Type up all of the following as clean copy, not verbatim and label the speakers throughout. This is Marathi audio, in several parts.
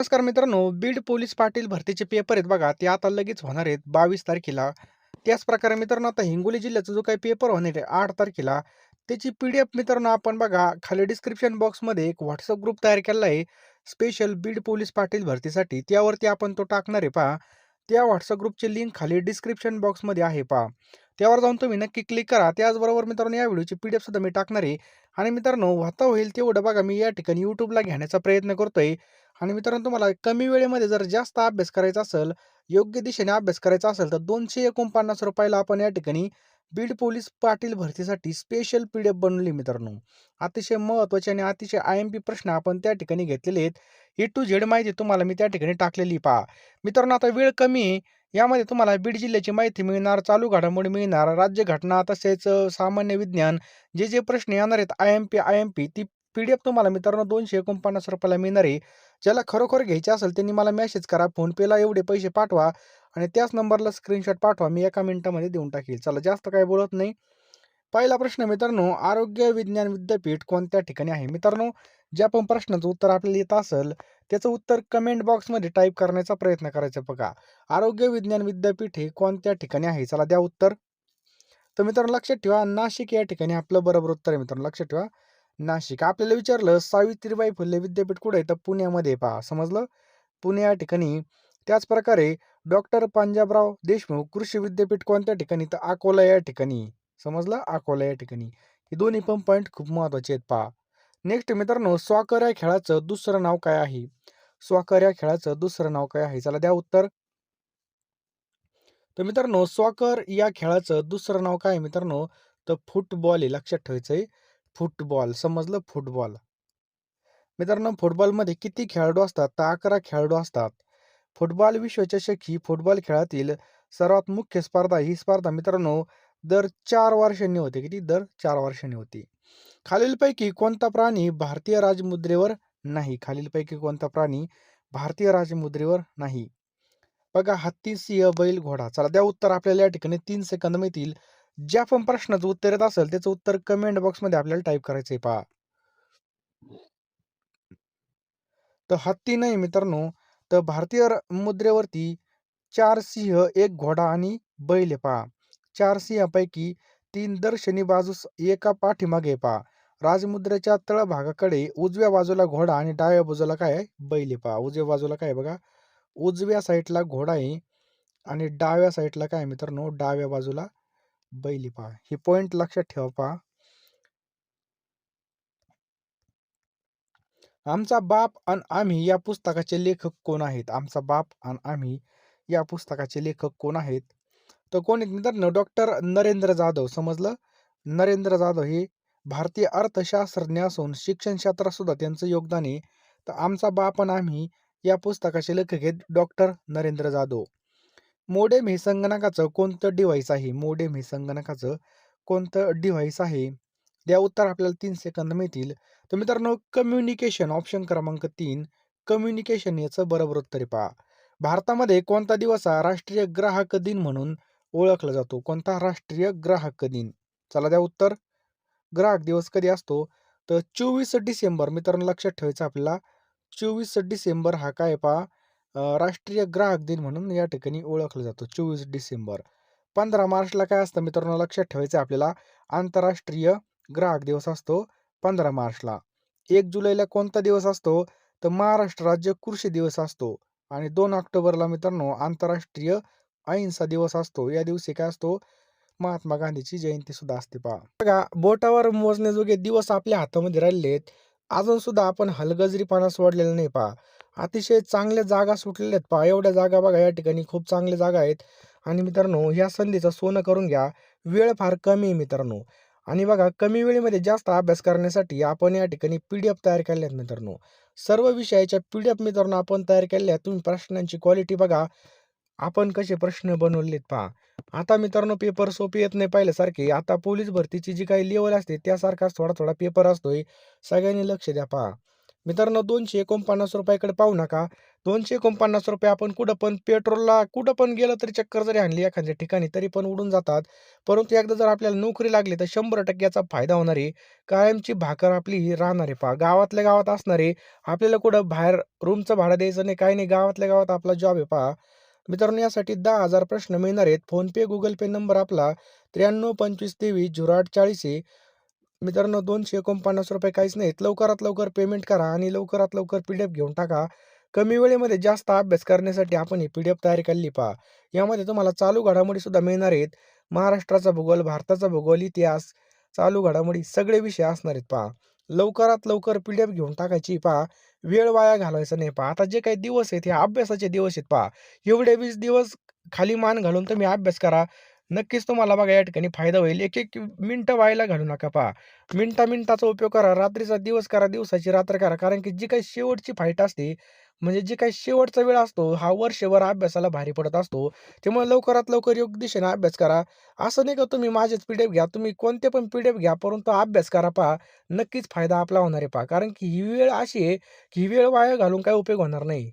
Speaker 1: नमस्कार मित्रांनो, बीड पोलीस पाटील भरतीचे पेपर आहेत बघा, ते आता लगेच होणार आहेत 22 तारखेला. त्याच प्रकारे मित्रांनो आता हिंगोली जिल्ह्याचा जो काही पेपर होणार आहे 8 तारखेला, त्याची पी-डी-एफ मित्रांनो आपण बघा खाली डिस्क्रिप्शन बॉक्समध्ये एक WhatsApp ग्रुप तयार केलेला आहे. स्पेशल बीड पोलीस पाटील भरतीसाठी. त्यावरती आपण तो टाकणार आहे पहा. त्या WhatsApp ग्रुपची लिंक खाली डिस्क्रिप्शन बॉक्समध्ये आहे पहा. त्यावर जाऊन तुम्ही नक्की क्लिक करा. त्याचबरोबर मित्रांनो या व्हिडिओची पी-डी-एफ सुद्धा मी टाकणार आहे. आणि मित्रांनो होता होईल तेवढं बघा मी या ठिकाणी YouTubeला घेण्याचा प्रयत्न करतोय. आणि मित्रांनो तुम्हाला कमी वेळेमध्ये जर जास्त अभ्यास करायचा असेल, योग्य दिशेने अभ्यास करायचा असेल, तर ₹249 ला आपण या ठिकाणी बीड पोलीस पाटील भरतीसाठी स्पेशल पी-डी-एफ बनवली मित्रांनो. अतिशय महत्त्वाचे आणि अतिशय आय-एम-पी प्रश्न आपण त्या ठिकाणी घेतलेले आहेत. ए टू झेड माहिती तुम्हाला मी त्या ठिकाणी टाकलेली पहा. मित्रांनो आता वेळ कमी आहे. यामध्ये तुम्हाला बीड जिल्ह्याची माहिती मिळणार, चालू घडामोडी मिळणार, राज्यघटना तसेच सामान्य विज्ञान जे प्रश्न येणार आहेत आय-एम-पी ती पी-डी-एफ तुम्हाला मित्रांनो ₹249 ला मिळणार आहे. ज्याला खरोखर घ्यायचे असेल त्यांनी मला मेसेज करा. फोनपेला एवढे पैसे पाठवा आणि त्याच नंबरला स्क्रीनशॉट पाठवा. मी एका मिनिटामध्ये देऊन टाकेल. चला जास्त काही बोलत नाही. पहिला प्रश्न मित्रांनो, आरोग्य विज्ञान विद्यापीठ कोणत्या ठिकाणी आहे? मित्रांनो, ज्या पण प्रश्नाचं उत्तर आपल्याला येत असेल, त्याचं उत्तर कमेंट बॉक्समध्ये टाईप करण्याचा प्रयत्न करायचा बघा. आरोग्य विज्ञान विद्यापीठ हे कोणत्या ठिकाणी आहे? चला द्या उत्तर. तर मित्रांनो लक्षात ठेवा, नाशिक या ठिकाणी आपलं बरोबर उत्तर आहे मित्रांनो. लक्षात ठेवा, नाशिक. आपल्याला विचारलं सावित्रीबाई फुले विद्यापीठ कुठे आहे? तर पुण्यामध्ये आहे पहा. समजलं? पुणे या ठिकाणी. त्याचप्रकारे डॉक्टर पंजाबराव देशमुख कृषी विद्यापीठ कोणत्या ठिकाणी? तर अकोला या ठिकाणी. समजलं? अकोला या ठिकाणी. हे दोन्ही पण पॉईंट खूप महत्त्वाचे आहेत पहा. नेक्स्ट मित्रांनो, सॉकर या खेळाचं दुसरं नाव काय आहे? सॉकर या खेळाचं दुसरं नाव काय आहे? चला द्या उत्तर. तर मित्रांनो सॉकर या खेळाचं दुसरं नाव काय आहे मित्रांनो? तर फुटबॉल आहे. लक्षात ठेवायचं फुटबॉल. समजलं? फुटबॉल. मित्रांनो फुटबॉलमध्ये किती खेळाडू असतात? तर 11 खेळाडू असतात. फुटबॉल विश्वचषक ही फुटबॉल खेळातील सर्वात मुख्य स्पर्धा. ही स्पर्धा मित्रांनो दर 4 वर्षांनी होते. किती? दर 4 वर्षांनी होती. खालीलपैकी कोणता प्राणी भारतीय राजमुद्रेवर नाही? खालीलपैकी कोणता प्राणी भारतीय राजमुद्रेवर नाही? बघा हत्ती, सिंह, बैल, घोडा. चला द्या उत्तर. आपल्याला या ठिकाणी 3 सेकंद मिळतील. ज्या पण प्रश्नाचं उत्तर येत असेल त्याचं उत्तर कमेंट बॉक्समध्ये आपल्याला टाईप करायचं आहे पहा. तर हत्ती नाही मित्रांनो. तर भारतीय मुद्रेवरती 4 सिंह, 1 घोडा आणि बैल आहे पहा. 4 सिंहापैकी 3 दर्शनी बाजूस एका पाठीमागे आहे पहा. राजमुद्रेच्या तळभागाकडे उजव्या बाजूला घोडा आणि डाव्या बाजूला काय आहे? बैल आहे पहा. उजव्या बाजूला काय आहे बघा? उजव्या साईडला घोडा आहे आणि डाव्या साईडला काय आहे मित्रांनो? डाव्या बाजूला बैल आहे पहा. हे पॉइंट लक्षात ठेवा पहा. आमचा बाप अन् आम्ही या पुस्तकाचे लेखक कोण आहेत? आमचा बाप अन् आम्ही या पुस्तकाचे लेखक कोण आहेत? तर कोण आहेत मित्रांनो? डॉक्टर नरेंद्र जाधव. समजलं? नरेंद्र जाधव हे भारतीय अर्थशास्त्रज्ञ असून शिक्षण क्षेत्रात सुद्धा त्यांचं योगदान आहे. तर आमचा बाप अन् आम्ही या पुस्तकाचे लेखक आहेत डॉक्टर नरेंद्र जाधव. मोडेम हे संगणकाचं कोणतं डिव्हाइस आहे? मोडेम हे संगणकाचं कोणतं डिव्हाइस आहे? द्या उत्तर. आपल्याला 3 सेकंद मिळतील. तर मित्रांनो कम्युनिकेशन ऑप्शन क्रमांक 3 कम्युनिकेशन याचं बरोबर उत्तर आहे पहा. भारतामध्ये कोणता दिवस हा राष्ट्रीय ग्राहक दिन म्हणून ओळखला जातो? कोणता राष्ट्रीय ग्राहक दिन? चला द्या उत्तर. ग्राहक दिवस कधी असतो? तर 24 डिसेंबर. मित्रांनो लक्षात ठेवायचं आपल्याला 24 डिसेंबर हा काय आहे पहा राष्ट्रीय ग्राहक दिन म्हणून या ठिकाणी ओळखला जातो. 24 डिसेंबर. 15 मार्चला काय असतं मित्रांनो लक्षात ठेवायचं आपल्याला आंतरराष्ट्रीय ग्राहक दिवस असतो 15 मार्चला. 1 जुलैला कोणता दिवस असतो? तर महाराष्ट्र राज्य कृषी दिवस असतो. आणि 2 ऑक्टोबरला मित्रांनो आंतरराष्ट्रीय अहिंसा दिवस असतो. या दिवशी काय असतो? महात्मा गांधीची जयंती सुद्धा असते पहा. बघा बोटावर मोजण्याजोगे दिवस आपल्या हातामध्ये राहिलेले आहेत. अजून सुद्धा आपण हलगर्जीपणा सोडलेला नाही पहा. अतिशय चांगल्या जागा सुटलेल्या आहेत पहा. एवढ्या जागा बघा या ठिकाणी खूप चांगल्या जागा आहेत. आणि मित्रांनो या संधीचं सोनं करून घ्या. वेळ फार कमी आहे मित्रांनो. आणि बघा कमी वेळेमध्ये जास्त अभ्यास करण्यासाठी आपण या ठिकाणी पी-डी-एफ तयार केल्या आहेत मित्रांनो. सर्व विषयाच्या पी-डी-एफ मित्रांनो आपण तयार केल्या आहेत. तुम्ही प्रश्नांची क्वालिटी बघा. आपण कसे प्रश्न बनवलेत पहा. आता मित्रांनो पेपर सोपे येत नाही पहिल्यासारखे. आता पोलीस भरतीची जी काही लेवल असते त्यासारखाच थोडा थोडा पेपर असतोय. सगळ्यांनी लक्ष द्या पहा. मित्रांनो ₹249 कडे पाहू नका. ₹249 आपण कुठं पण पेट्रोलला कुठं पण गेलं तरी चक्कर जरी आणली एखाद्या ठिकाणी तरी पण उडून जातात. परंतु एकदा जर आपल्याला नोकरी लागली तर 100% याचा फायदा होणार आहे. कायमची भाकर आपली ही राहणार आहे पहा. गावातल्या गावात असणार आहे. आपल्याला कुठं बाहेर रूमचं भाडं द्यायचं नाही, काही नाही. गावातल्या गावात आपला जॉब आहे पहा. मित्रांनो यासाठी 10,000 प्रश्न मिळणार आहेत. फोनपे, Google पे नंबर आपला 9325230840 आहे. मित्रांनो ₹249 काहीच नाहीत. लवकरात लवकर पेमेंट करा आणि लवकरात लवकर पी-डी-एफ घेऊन टाका. कमी वेळेमध्ये जास्त अभ्यास करण्यासाठी आपण ही पी-डी-एफ तयारी केलेली पहा. यामध्ये तुम्हाला चालू घडामोडीसुद्धा मिळणार आहेत. महाराष्ट्राचा भूगोल, भारताचा भूगोल, इतिहास, चालू घडामोडी सगळे विषय असणार आहेत पहा. लवकरात लवकर पी-डी-एफ घेऊन टाकायची पहा. वेळ वाया घालवायचा नाही पहा. आता जे काही दिवस आहेत हे अभ्यासाचे दिवस आहेत पहा. एवढे 20 दिवस खाली मान घालून तुम्ही अभ्यास करा. नक्कीच तुम्हाला बघा या ठिकाणी फायदा होईल. एक-एक मिनिटं व्हायला घालू नका पहा. मिनिटा-मिनिटाचा उपयोग करा. रात्रीचा दिवस करा, दिवसाची रात्र करा. कारण की जी काही शेवटची फाईट असते, म्हणजे जी काही शेवटचा वेळ असतो, हा वर्षभर अभ्यासाला भारी पडत असतो. त्यामुळे लवकरात लवकर योग्य दिशेने अभ्यास करा. असं नाही का तुम्ही माझेच पी-डी-एफ घ्या. तुम्ही कोणते पण पी-डी-एफ घ्या, परंतु अभ्यास करा पहा. नक्कीच फायदा आपला होणार आहे पहा. कारण की ही वेळ अशी आहे, की ही वेळ वाया घालून काही उपयोग होणार नाही.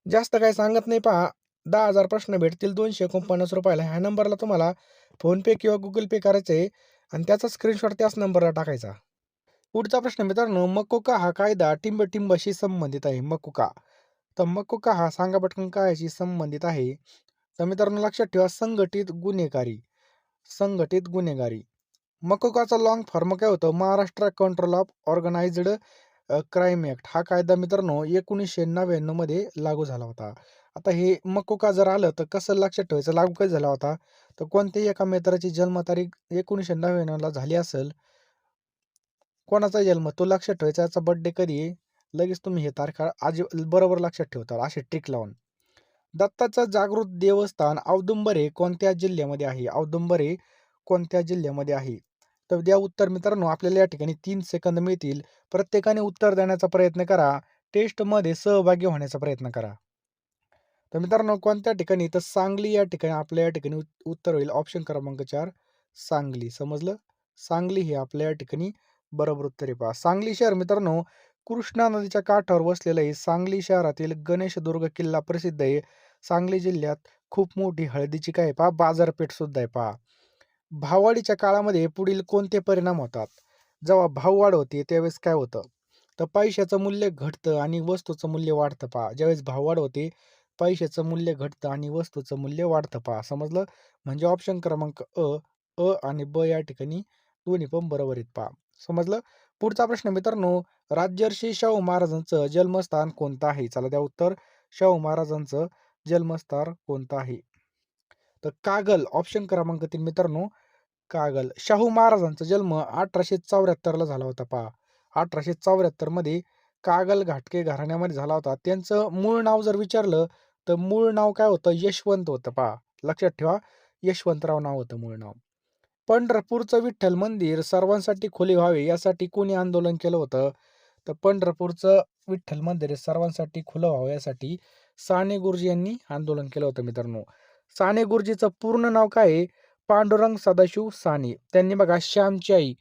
Speaker 1: जास्त काही सांगत नाही पहा. 10,000 प्रश्न भेटतील ₹249 ला. ह्या नंबरला तुम्हाला फोनपे किंवा Google पे करायचं आहे आणि त्याचा स्क्रीनशॉट त्याच नंबरला टाकायचा. पुढचा प्रश्न मित्रांनो, मकोका हा कायदा टिंब-टिंबशी संबंधित आहे. मकोका. तर मकोका हा सांगा पटकन कायशी संबंधित आहे? तर मित्रांनो लक्षात ठेवा संघटित गुन्हेगारी. संघटित गुन्हेगारी. मकोकाचा लाँग फॉर्म काय होतं? Maharashtra control of organised crime act. हा कायदा मित्रांनो 1999 मध्ये लागू झाला होता. आता हे मकोका जर आलं तर कसं लक्षात ठेवायचं लागू कधी झाला होता? तर कोणत्याही एका मित्राची जन्मतारीख 1999 ला झाली असेल. कोणाचा जन्म तो लक्षात ठेवायचा याचा बर्थडे कधी आहे? लगेच तुम्ही हे तारखा बरोबर लक्षात ठेवता असे ट्रिक लावून. दत्ताचं जागृत देवस्थान औदुंबरे कोणत्या जिल्ह्यामध्ये आहे? औदुंबरे कोणत्या जिल्ह्यामध्ये आहे? तर द्या उत्तर मित्रांनो. आपल्याला या ठिकाणी 3 सेकंद मिळतील. प्रत्येकाने उत्तर देण्याचा प्रयत्न करा. टेस्टमध्ये सहभागी होण्याचा प्रयत्न करा. तर मित्रांनो कोणत्या ठिकाणी? तर सांगली या ठिकाणी आपल्या या ठिकाणी उत्तर होईल ऑप्शन क्रमांक 4 सांगली. समजलं? सांगली हे आपल्या या ठिकाणी बरोबर उत्तर आहे पहा. सांगली शहर मित्रांनो कृष्णा नदीच्या काठावर वसलेलं आहे. सांगली शहरातील गणेशदुर्ग किल्ला प्रसिद्ध आहे. सांगली जिल्ह्यात खूप मोठी हळदीची काय आहे पहा बाजारपेठ सुद्धा आहे पहा. भाववाढीच्या काळामध्ये पुढील कोणते परिणाम होतात? जेव्हा भाववाढ होते त्यावेळेस काय होतं? तर पैशाचं मूल्य घटतं आणि वस्तूचं मूल्य वाढतं पहा. ज्यावेळेस भाववाढ होते, पैशाचं मूल्य घटतं आणि वस्तूचं मूल्य वाढतं पहा. समजलं? म्हणजे ऑप्शन क्रमांक अ, अ आणि ब या ठिकाणी दोन्ही पण बरोबर आहेत पहा. समजलं? पुढचा प्रश्न मित्रांनो, राजर्षी शाहू महाराजांचं जन्मस्थान कोणतं आहे? चला द्या उत्तर. शाहू महाराजांचं जन्मस्थान कोणतं आहे? तर कागल ऑप्शन क्रमांक 3 मित्रांनो, कागल. शाहू महाराजांचा जन्म 1874 ला झाला होता पहा. 1874 मध्ये कागल घाटगे घराण्यामध्ये झाला होता. त्यांचं मूळ नाव जर विचारलं, तर मूळ नाव काय होतं? यशवंत होतं पहा. लक्षात ठेवा, यशवंतराव नाव होतं मूळ नाव. पंढरपूरचं विठ्ठल मंदिर सर्वांसाठी खुले व्हावे यासाठी कोणी आंदोलन केलं होतं? तर पंढरपूरचं विठ्ठल मंदिर हे सर्वांसाठी खुलं व्हावं यासाठी साने गुरुजी यांनी आंदोलन केलं होतं मित्रांनो. साने गुरुजीचं पूर्ण नाव काय आहे? पांडुरंग सदाशिव साने. त्यांनी बघा श्यामची आई,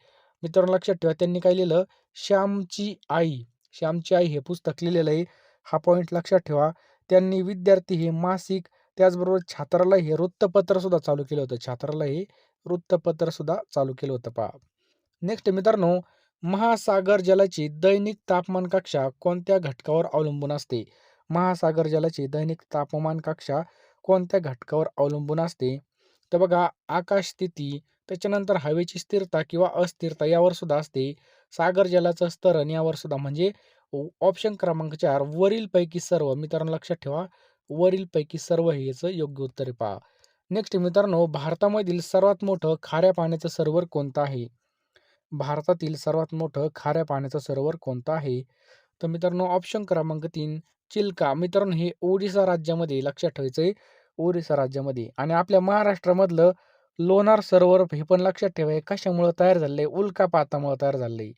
Speaker 1: मित्रांनो लक्षात ठेवा त्यांनी काय लिहिलं? श्यामची आई. श्यामची आई हे पुस्तक लिहिलेलं आहे. हा पॉइंट लक्षात ठेवा. त्यांनी विद्यार्थी हे मासिक, त्याचबरोबर छात्रालय हे वृत्तपत्र सुद्धा चालू केलं होतं. छात्रालय हे वृत्तपत्र सुद्धा चालू केलं होतं पहा. नेक्स्ट मित्रांनो, महासागर जलाची दैनिक तापमान कक्षा कोणत्या घटकावर अवलंबून असते? महासागर जलाची दैनिक तापमान कक्षा कोणत्या घटकावर अवलंबून असते? तर बघा आकाश स्थिती, त्याच्यानंतर हवेची स्थिरता किंवा अस्थिरता यावर सुद्धा असते. सागर जलाचं स्तरण यावर सुद्धा म्हणजे ऑप्शन क्रमांक 4 वरीलपैकी सर्व. मित्रांनो लक्षात ठेवा, वरीलपैकी सर्व हे याचं योग्य उत्तर आहे पहा. नेक्स्ट मित्रांनो, भारतामधील सर्वात मोठं खाऱ्या पाण्याचं सरोवर कोणतं आहे? भारतातील सर्वात मोठं खाऱ्या पाण्याचं सरोवर कोणतं आहे? तर मित्रांनो ऑप्शन क्रमांक 3 चिल्का. मित्रांनो हे ओडिसा राज्यामध्ये लक्षात ठेवायचंय. ओरिसा राज्यामध्ये आणि आपल्या महाराष्ट्रामधलं लोणार सरोवर हे पण लक्षात ठेवा हे कशामुळं तयार झालंय? उल्कापातामुळे तयार झालंय.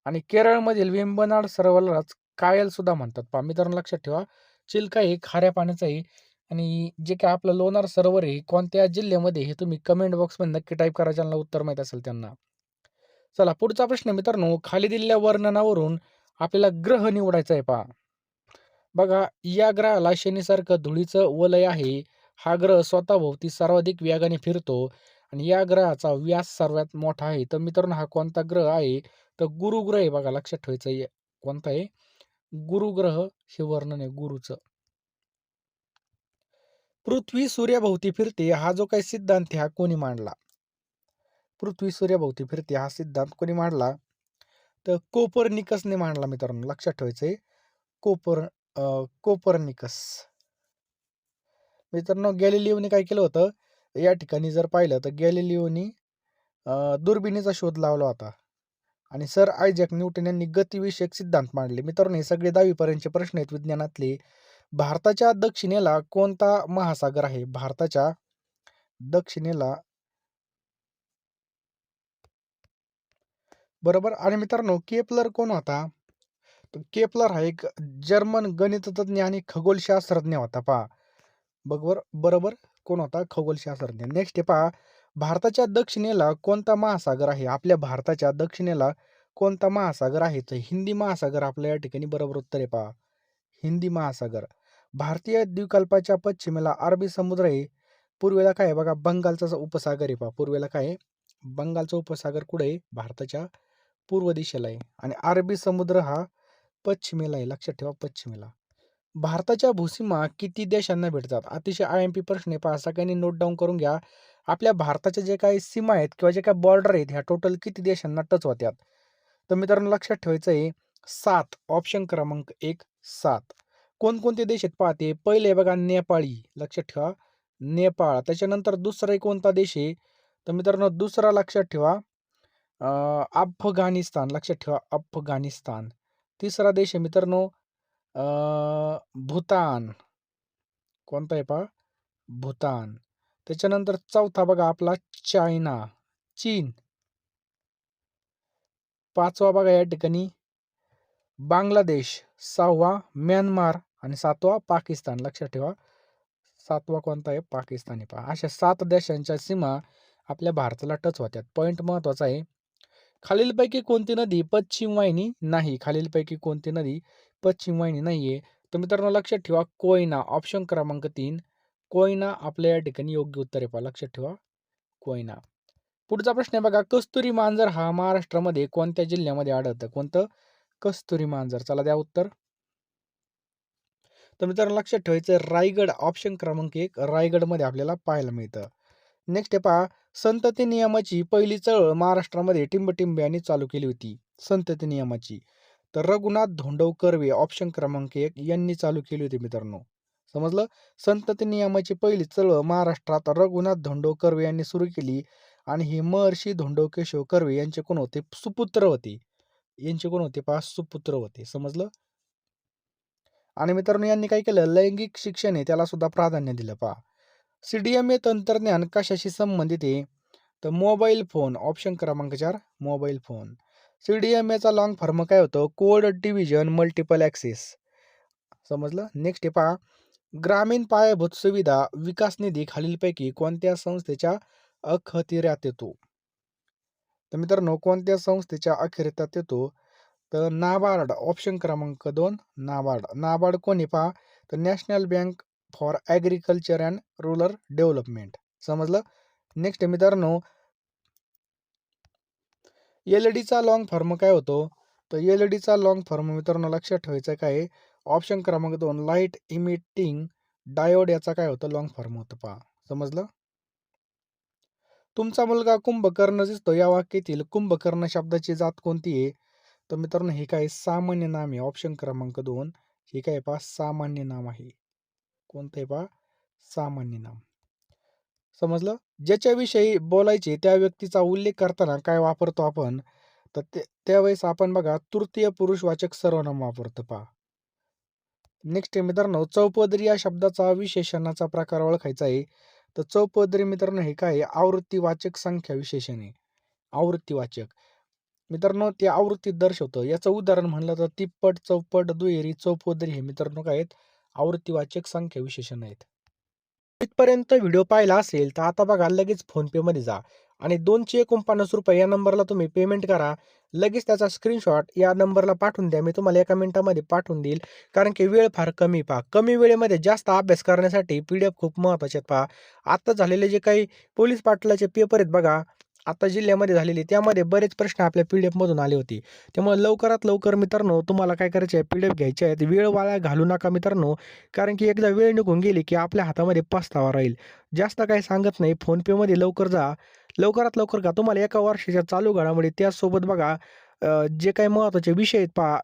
Speaker 1: आणि केरळमधील वेंबनाड सरोवरालाच कायल सुद्धा म्हणतात पहा. मित्रांनो लक्षात ठेवा, चिल्का हे खाऱ्या पाण्याचं आहे आणि जे काही आपलं लोणार सरोवर आहे कोणत्या जिल्ह्यामध्ये हे तुम्ही कमेंट बॉक्समध्ये नक्की टाईप करा ज्यांना उत्तर माहीत असेल त्यांना. चला पुढचा प्रश्न मित्रांनो, खाली दिलेल्या वर्णनावरून आपल्याला ग्रह निवडायचा आहे पहा. बघा, या ग्रहाला शनीसारखं धुळीचं वलय आहे. हा ग्रह स्वतःभोवती सर्वाधिक वेगाने फिरतो आणि या ग्रहाचा व्यास सर्वात मोठा आहे. तर मित्रांनो, हा कोणता ग्रह आहे? तर गुरु ग्रह आहे बघा, लक्षात ठेवायचं आहे. कोणता आहे? गुरु ग्रह हे वर्णन आहे गुरुचं. पृथ्वी सूर्याभोवती फिरते हा जो काही सिद्धांत आहे, हा कोणी मांडला? पृथ्वी सूर्याभोवती फिरते हा सिद्धांत कोणी मांडला? तर कोपर्निकसने मांडला मित्रांनो, लक्षात ठेवायचंय. कोपर कोपर्निकस. मित्रांनो, गॅलिलिओने काय केलं होतं? या ठिकाणी जर पाहिलं तर गॅलिलिओनी दुर्बिणीचा शोध लावला होता आणि सर आयझॅक न्यूटन यांनी गतिविषयक सिद्धांत मांडले. मित्रांनो, हे सगळे 10वी पर्यंतचे प्रश्न आहेत विज्ञानातले. भारताच्या दक्षिणेला कोणता महासागर आहे? भारताच्या दक्षिणेला, बरोबर. आणि मित्रांनो, केपलर कोण होता? तर केपलर हा एक जर्मन गणिततज्ञ आणि खगोलशास्त्रज्ञ होता पहा. बरोबर बरोबर. कोण होता? खगोलशास्त्रज्ञ. नेक्स्ट आहे पहा, भारताच्या दक्षिणेला कोणता महासागर आहे? आपल्या भारताच्या दक्षिणेला कोणता महासागर आहे? तर हिंदी महासागर आपल्या या ठिकाणी बरोबर उत्तर आहे पहा. हिंदी महासागर. भारतीय द्वीपकल्पाच्या पश्चिमेला अरबी समुद्र आहे. पूर्वेला काय आहे बघा? बंगालचा जो उपसागर आहे पहा. पूर्वेला काय आहे? बंगालचा उपसागर कुठे आहे? भारताच्या पूर्व दिशेला आहे आणि अरबी समुद्र हा पश्चिमेला आहे. लक्षात ठेवा, पश्चिमेला. भारताच्या भूसीमा किती देशांना भेटतात? अतिशय IMP प्रश्न आहे पहा. सगळ्यांनी नोट डाऊन करून घ्या. आपल्या भारताच्या जे काही सीमा आहेत किंवा जे काही बॉर्डर आहेत, ह्या टोटल किती देशांना टच होत्यात? तर मित्रांनो, लक्षात ठेवायचं आहे 7. ऑप्शन क्रमांक 1 7. कोणकोणते देश आहेत पहा ते. पहिले बघा नेपाळी, लक्षात ठेवा नेपाळ. त्याच्यानंतर दुसरा कोणता देश आहे? तर मित्रांनो, दुसरा लक्षात ठेवा अफगाणिस्तान, लक्षात ठेवा अफगाणिस्तान. तिसरा देश आहे मित्रांनो भूतान. कोणता आहे पहा? भूतान. त्याच्यानंतर चौथा बघा आपला चायना, चीन. पाचवा बघा या ठिकाणी बांगलादेश. 6वा म्यानमार आणि 7वा पाकिस्तान. लक्षात ठेवा 7वा कोणता आहे? पाकिस्तान आहे पहा. अशा 7 देशांच्या सीमा आपल्या भारताला टच होत्यात. पॉईंट महत्वाचा आहे. खालीलपैकी कोणती नदी पश्चिम वाहिनी नाही? खालीलपैकी कोणती नदी पश्चिम वाहिनी नाहीये? तर मित्रांनो, लक्षात ठेवा कोयना. ऑप्शन क्रमांक 3 कोयना आपल्या या ठिकाणी योग्य उत्तर आहे पहा. लक्षात ठेवा कोयना. पुढचा प्रश्न आहे बघा, कस्तुरी मांजर हा महाराष्ट्रामध्ये कोणत्या जिल्ह्यामध्ये आढळतं? कोणतं? कस्तुरी मांजर. चला द्या उत्तर. तर मित्रांनो, लक्षात ठेवायचं रायगड. ऑप्शन क्रमांक 1 रायगडमध्ये आपल्याला पाहायला मिळतं. नेक्स्ट आहे पहा, संतती नियमाची पहिली चळवळ महाराष्ट्रामध्ये टिंबटिंब यांनी चालू केली होती. संतती नियमाची. तर रघुनाथ धोंडो कर्वे ऑप्शन क्रमांक 1 यांनी चालू केली होती मित्रांनो. समजलं? संतती नियमाची पहिली चळवळ महाराष्ट्रात रघुनाथ धोंडो कर्वे यांनी सुरू केली आणि हे महर्षी धोंडो केशव कर्वे यांचे कोण होते? सुपुत्र होते. यांचे कोण होते पहा? सुपुत्र होते. समजलं? आणि मित्रांनो, यांनी काय केलं? लैंगिक शिक्षण आहे त्याला सुद्धा प्राधान्य दिलं पहा. CDMA तंत्रज्ञान कशाशी संबंधित आहे? तर मोबाईल फोन. ऑप्शन क्रमांक 4 मोबाईल फोन. CDMAचा लॉंग फॉर्म काय होतं? Code division multiple access. समजलं? नेक्स्ट आहे पहा, ग्रामीण पायाभूत सुविधा विकास निधी खालीलपैकी कोणत्या संस्थेच्या अखत्यारीत येतो? तर मित्रांनो, कोणत्या संस्थेच्या अखत्यारीत येतो? तर नाबार्ड. ऑप्शन क्रमांक 2 नाबार्ड. नाबार्ड कोणी पहा? तर national bank for agriculture and rural development. समजलं? नेक्स्ट आहे मित्रांनो, एलईडीचा लॉंग फॉर्म काय होतो? तर एलईडीचा लॉंग फॉर्म मित्रांनो, लक्षात ठेवायचं काय? ऑप्शन क्रमांक 2 लाईट इमिटिंग डायोड. याचा काय होतं? लॉंग फॉर्म होतं पहा. समजलं? तुमचा मुलगा कुंभकर्ण दिसतो या वाक्यातील कुंभकर्ण शब्दाची जात कोणती आहे? तर मित्रांनो, हे काय? सामान्य नाम आहे. ऑप्शन क्रमांक 2 हे काय पहा? सामान्य नाम आहे. कोणतं आहे पहा? सामान्य नाम. समजलं? ज्याच्याविषयी बोलायचे त्या व्यक्तीचा उल्लेख करताना काय वापरतो आपण? तर त्यावेळेस आपण बघा तृतीय पुरुषवाचक सर्वनाम वापरतो पहा. नेक्स्ट आहे मित्रांनो, चौपदरी या शब्दाचा विशेषणाचा प्रकार ओळखायचा आहे. तर चौपदरी मित्रांनो, हे काय? आवृत्तीवाचक संख्या विशेषण आहे. आवृत्तीवाचक. मित्रांनो, ते आवृत्ती दर्शवतं. याचं उदाहरण म्हणलं तर तिप्पट, चौपट, दुहेरी, चौपदरी हे मित्रांनो काय आहेत? आवृत्तीवाचक संख्या विशेषण आहेत. इथपर्यंत व्हिडिओ पाहिला असेल तर आता बघा लगेच फोनपेमध्ये जा आणि ₹249 या नंबरला तुम्ही पेमेंट करा. लगेच त्याचा स्क्रीनशॉट या नंबरला पाठवून द्या. मी तुम्हाला एका मिनिटामध्ये पाठवून देईल. कारण की वेळ फार कमी पहा. कमी वेळेमध्ये जास्त अभ्यास करण्यासाठी पी-डी-एफ खूप महत्त्वाचे आहेत पहा. आता झालेले जे काही पोलीस पाटलाचे पेपर आहेत बघा, आता जिल्ह्यामध्ये झालेले त्यामध्ये बरेच प्रश्न आपल्या पी-डी-एफमधून आले होते. त्यामुळे लवकरात लवकर मित्रांनो तुम्हाला काय करायचे आहे पी-डी-एफ घ्यायचे आहेत. वेळ वाया घालवू नका मित्रांनो. कारण की एकदा वेळ निघून गेली की आपल्या हातामध्ये पस्तावा राहील. जास्त काही सांगत नाही. फोनपेमध्ये लवकर जा. लवकरात लवकर का तुम्हाला एका वर्षाच्या चालू घडामोडी त्याचसोबत बघा जे काही महत्त्वाचे विषय आहेत पहा,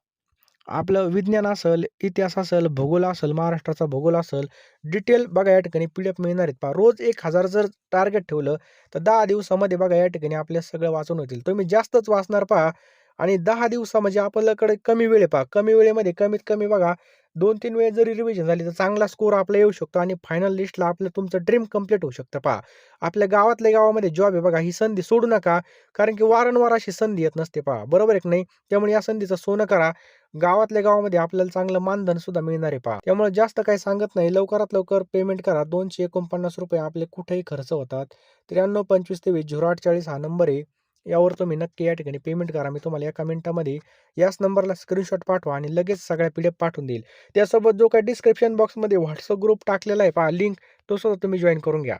Speaker 1: आपलं विज्ञान असेल, इतिहास असेल, भूगोल असेल, महाराष्ट्राचा भूगोल असेल, डिटेल बघा या ठिकाणी पी-डी-एफ मिळणार आहेत पहा. रोज 1000 जर टार्गेट ठेवलं, तर 10 दिवसामध्ये बघा या ठिकाणी आपल्या सगळं वाचून होतील. तुम्ही जास्तच वाचणार पहा आणि 10 दिवसा म्हणजे आपल्याकडे कमी वेळ आहे पहा. कमी वेळेमध्ये कमीत कमी बघा 2-3 वेळेस जरी रिव्हिजन झाली, तर चांगला स्कोर आपला येऊ शकतो आणि फायनल लिस्टला आपलं तुमचं ड्रीम कंप्लीट होऊ शकतं पहा. आपल्या गावातल्या गावामध्ये जॉब आहे बघा, ही संधी सोडू नका. कारण की वारंवार अशी संधी येत नसते पहा. बरोबर आहे की नाही? त्यामुळे या संधीचं सोनं करा. गावातल्या गावामध्ये आपल्याला चांगलं मानधन सुद्धा मिळणार आहे पहा. त्यामुळे जास्त काही सांगत नाही. लवकरात लवकर पेमेंट करा. ₹249 आपले कुठेही खर्च होतात. 9325230840 हा नंबर आहे. यावर तुम्ही नक्की या ठिकाणी पेमेंट करा. मी तुम्हाला एका मिनिटामध्ये याच नंबरला स्क्रीनशॉट पाठवा आणि लगेच सगळ्या पी-डी-एफ पाठवून देईल. त्यासोबत जो काही डिस्क्रिप्शन बॉक्समध्ये WhatsApp ग्रुप टाकलेला आहे पहा लिंक, तो सुद्धा तुम्ही जॉइन करून घ्या.